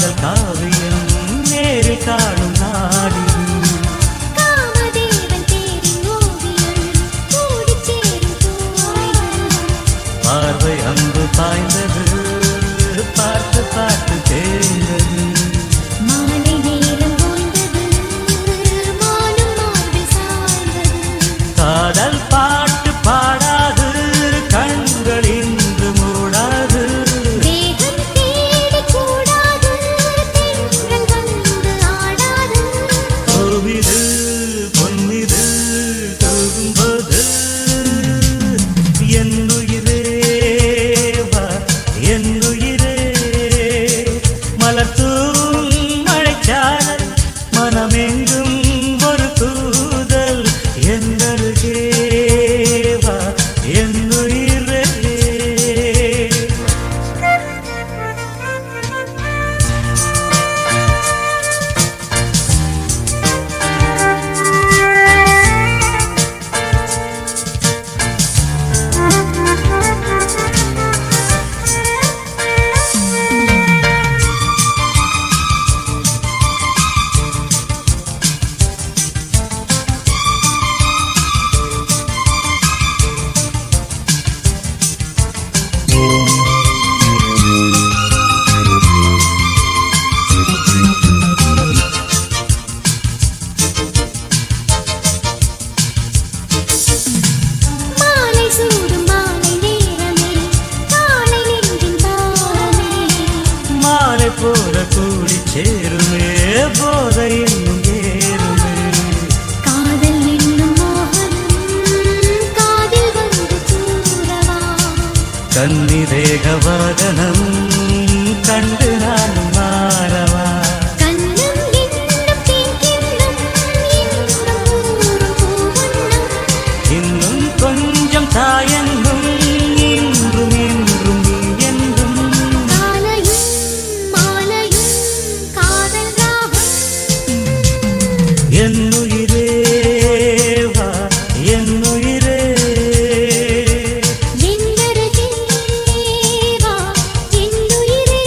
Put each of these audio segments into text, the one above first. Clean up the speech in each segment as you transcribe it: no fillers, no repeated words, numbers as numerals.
காதல் காவியம் நேரில் காணும் நாடி பார்வை அன்பு பாய்ந்தது பார்த்து பார்த்து தேர்ந்தது மாலை நேரம் ஓய்ந்தது மானும் மார்பில் சாய்ந்தது காதல் பாட்டு பாடாது கண்கள் இன்று மூடாது தேகம் தேடி கூடாது தென்றல் வந்து ஆடாது கோவிது பொன்னிது தூங்கும்போது என்னுயிரே வா என்னுயிரே மலர்த்தூம் மழைச்சாரல் மனமெங்கும் ஒரு தூதல் என்னருகே வா என்னுயிரே மாலை சூடும் மாலை நேரமே காலை நெஞ்சின் தாரமே மாலை போல கூடி சேருமே போதை இன்னும் ஏறுமே காதல் என்னும் மோகனம் காதில் வந்து கூறவா கன்னி தேக வாகனம் கண்டு நானும் மாறவா கண்ணம் என்னும் தேங்கின்னும் இன்னும் ஊரும் பூவண்ணம் இன்னும் கொஞ்சம் தாயங்கும் இன்றும் இன்றும் நீ என்றும் காலையும் மாலையும் காதல் ராகம் என்னுயிரே வா என்னுயிரே என்னருகே வா என்னுயிரே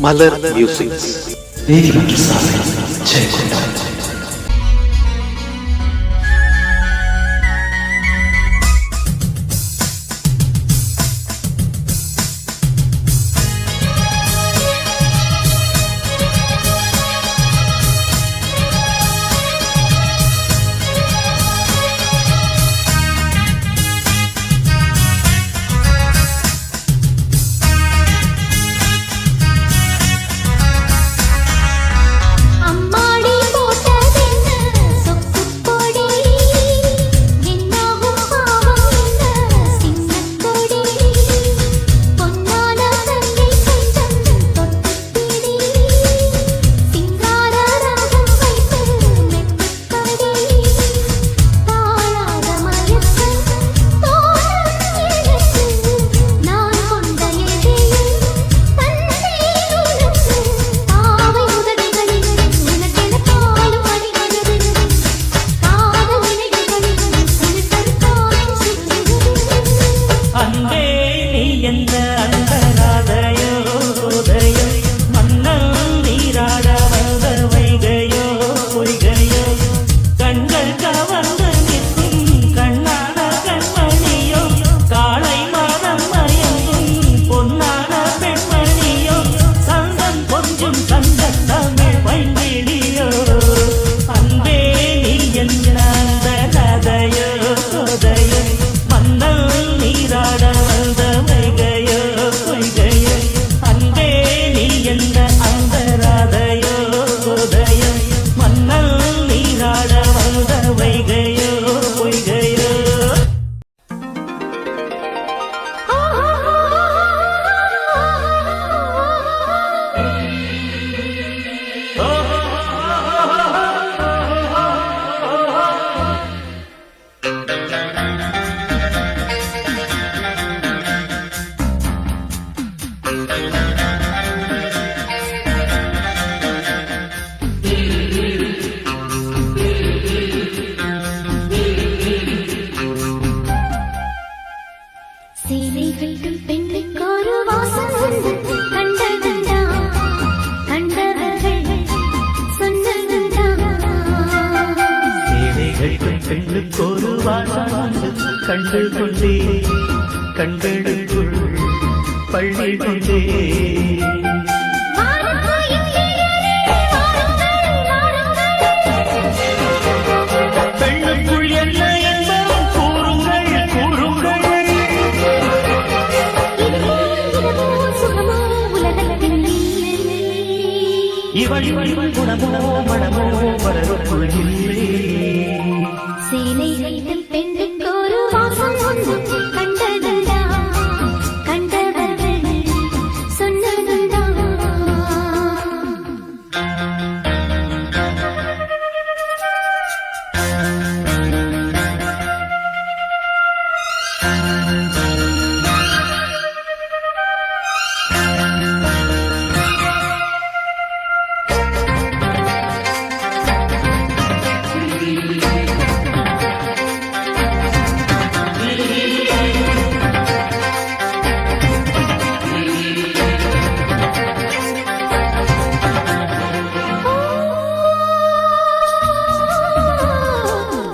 மலர் மியூசிக்ஸ். நீதிமன்ற சாலை ஜெயகொண்டா. அம்மாடி போட்டதென்ன சொக்குப் பொடி, என்னாகும் பாவம் என்ன சின்னக் கொடி, பொன்னான தங்கை கொஞ்சம் தொட்டுப் பிடி, சிங்கார ராகம் வைத்து மெட்டுக்கடி, தாழாத மயக்கம் தோணும் எனக்கு, நான் கொண்ட எதையும் தந்தேன் உனக்கு, பாவை உதடுகளில் உனக்கென பாலும் அணிகிறது, காதல் நினைவுகளில் உனக்கொரு காலம் சுற்றுகிறது. அன்பே நீ என்ற அந்தராதையோ உதயம் மன்னன் நீராட வந்த வைகையோ பொய்கையோ கண்கள் கவர்ந்து நிற்கும் கண்ணான கண்மணியோ காளை மாதம் மயங்கும் பொன்னான பெண்மணியோ சந்தம் கொஞ்சம் சந்த தமிழ் பைங்கிலியோ அன்பே நீ என்ற அந்தராதையோ உதயம் மன்னன் நீராட வந்த வைகையோ பொய்கையோ அன்பே நீ என்ற அந்தராதையோ உதயம் மன்னன் நீராட வந்த வைகையோ பொய்கையோ. சேலை கட்டும் பெண்ணுக்கொரு வாசம் உண்டு, கண்டதுண்டா கண்டவர்கள் சொன்னதுண்டா. சேலைகள் பெண்ணுக்கொரு வாசம் கண்டு கொண்டே கண்களுக்குள் பள்ளி கொண்டே வாருங்கள் இளையரே, வாருங்கள், வாருங்கள். பெண்ணுக்குள் என்ன என்பதும் கூறுங்கள் கூறுங்கள். இதுவோ சுகமோ உலகத்தில் இல்லை. இவள் குணமோ மனமோ வளருக்குள் இல்லை. சேலை கட்டும் பெண்ணுக்கொரு வாசம் உண்டு, கண்டதுண்டா கண்டவர்கள் சொன்னதுண்டா.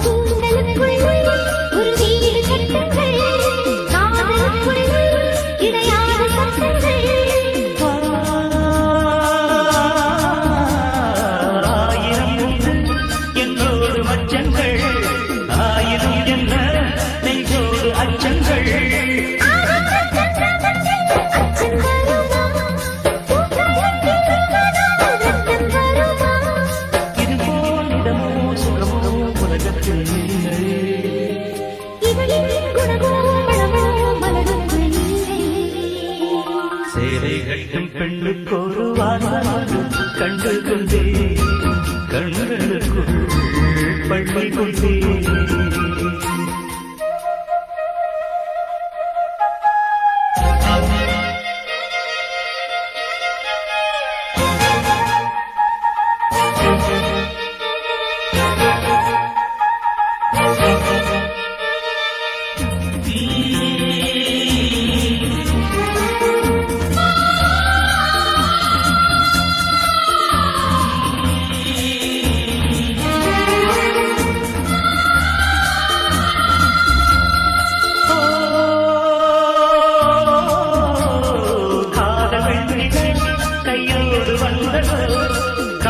கூந்தலுக்குள் ஒரு வீடு கட்டுங்கள், காதலுக்குள் இடையாத சத்தங்கள். ஆயிரம் என்னோடு மச்சங்கள் ஆயிரம் என்ன நெஞ்சோடு அச்சங்கள். அச்சம் வருமா, பூக்களத்தில் ரத்தம் வருமா, இது போலிடமோ சுகமோ உலகத்தில் இல்லை. இவளின் குணமோ மனமோ மலருக்குள் இல்லை. சேலை கட்டும் பெண்ணுக்கொரு வாசம் கண்டு கொண்டே கண்களுக்குள் பள்ளி கொண்டே.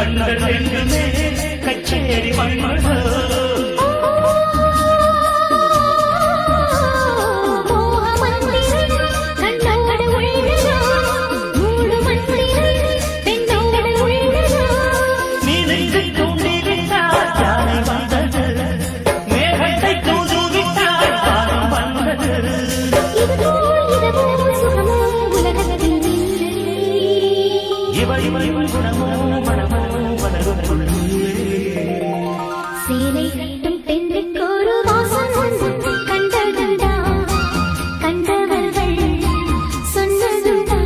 கண்கள் ரெண்டுமே கச்சேரி மண்மணோ சேலை கட்டும் பெண்ணுக்கு ஒரு வாசம் கண்டதுண்டா கண்டவர்கள் சொன்னதுண்டா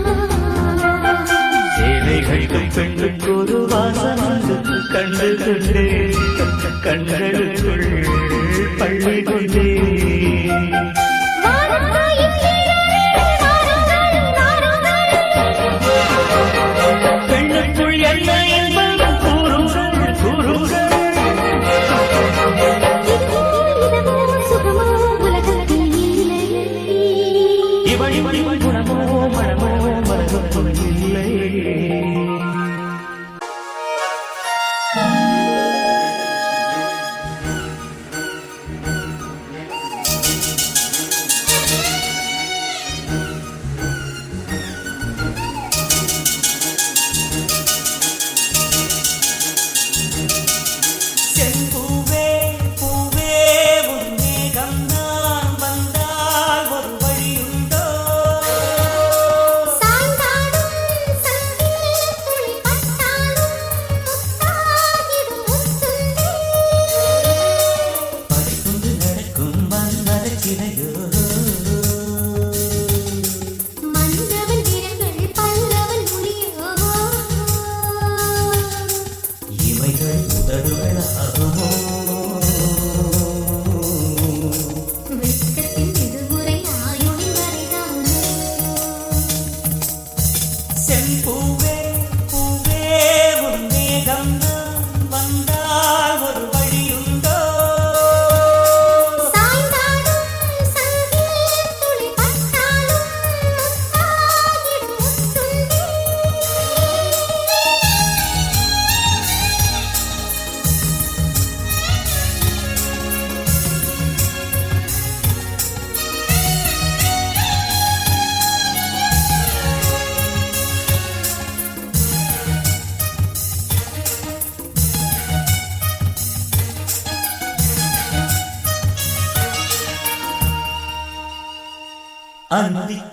சேலை கட்டும் பெண்ணுக்கு ஒரு வாசம் கண்டு கொண்டே கண்களுக்குள் பள்ளி கொண்டே பெண்ணுக்குள் என்ன என்பது கூறுங்கள் கூறுங்கள் இவள் குணமோ மனமோ மனமோ இல்லை செம்பூவே பூவே உன் மேகம் நான் வந்தால் ஒரு வழியுண்டோ சாய்ந்தாடும் சங்கில் துளி பட்டாலும் முத்தாகிடும் முத்துண்டே பறிக்கொண்டு நடக்கும் மன்மதச் சிலையோ மன்னவன் விரல்கள் பல்லவன் முடியோ இவைகள் உதடுகளாகுமோ வெட்கத்தின் விடுமுறை ஆயுளின் வரைதானோ செம்பூவே பூவே உன் மேகம் நான் வந்தால் ஒரு வழியுண்டோ சாய்ந்தாடும் சங்கில் துளி பட்டாலும் முத்தாகிடும் முத்துண்டே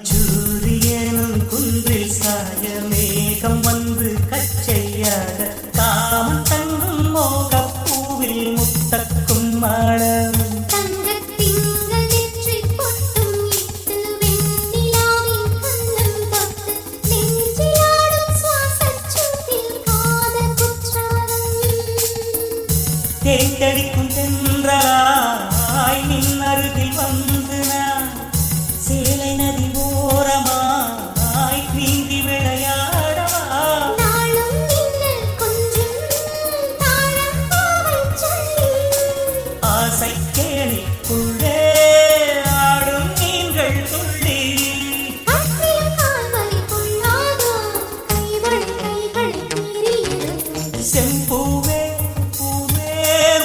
அந்திச்சூரியனும் குன்றில் சாய மேகம் வந்து கச்சையாக காமன் தங்கும் மோகப்பூவில் முத்தக்கும் மாடம் தங்கத் திங்கள் நெற்றிப் பொட்டும் இட்டு வெண்ணிலாவின் கன்னம் தொட்டு நெஞ்சிலாடும் சுவாசச் சூட்டில் காதல் குற்றாலம் தேய்த்தடிக்கும் தென்றலாய் நின் அருகில் வந்து நான் சேலை நதி ஓரமாய் நீந்தி விளையாடவா நாளும் மின்னல் கொஞ்சும் தாழம் பூவைச் சொல்லி ஆசை கேணிக்குள்ளே ஆடும் மீன்கள் துள்ளி அற்றிலும் கால்வலி கொள்ளாதோ கைகள் மீறியது செம்பூவே பூவே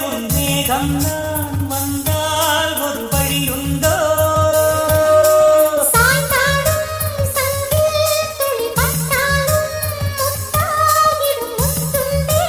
உன் மேகம் நான் வந்தால் ஒரு வழியுண்டோ சாய்ந்தாடும் சங்கில் துளி பட்டாலும் முத்தாகிடும் முத்துண்டே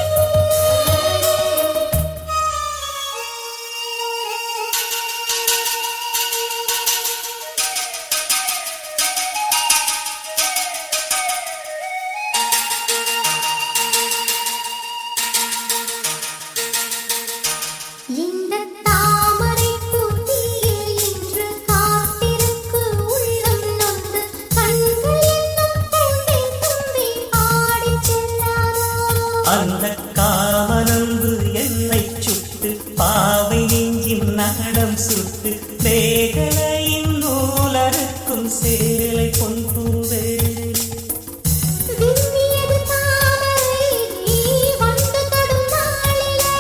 இந்தத் தாமரைப் பூத்தியில் இன்று காத்திருக்கு உள்ளம் நொந்து கண்கள் என்னும் பூந்தேன் தும்பி ஆடிச் செல்லாதோ அந்த காமனந்து என்னை சுட்டு பாவை நெஞ்சின் நகடம் சுட்டு மேகலையின் நூலறுக்கும் சேலை பொன்பூவே விண்ணியது தாமரை வண்டு தொடும் நாளிலோ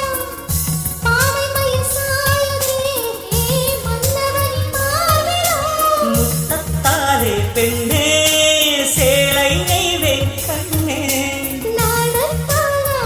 பாவை மயில் சாயுதே மன்னவனின் மார்பிலோ முத்தத்தாலே பெண்ணே சேலை நெய்வே கண்ணே நாடத்தானோ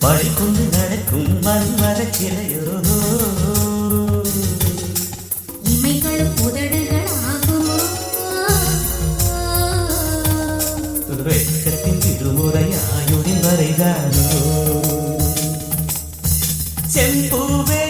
படிக்கொண்டு நடக்கும் மன்மத சிலையோ இமைகளும் உதடுகள் ஆகுமோ வெட்கத்தின் திருமுறையாயுடின் வரைதானோ செம்பூவே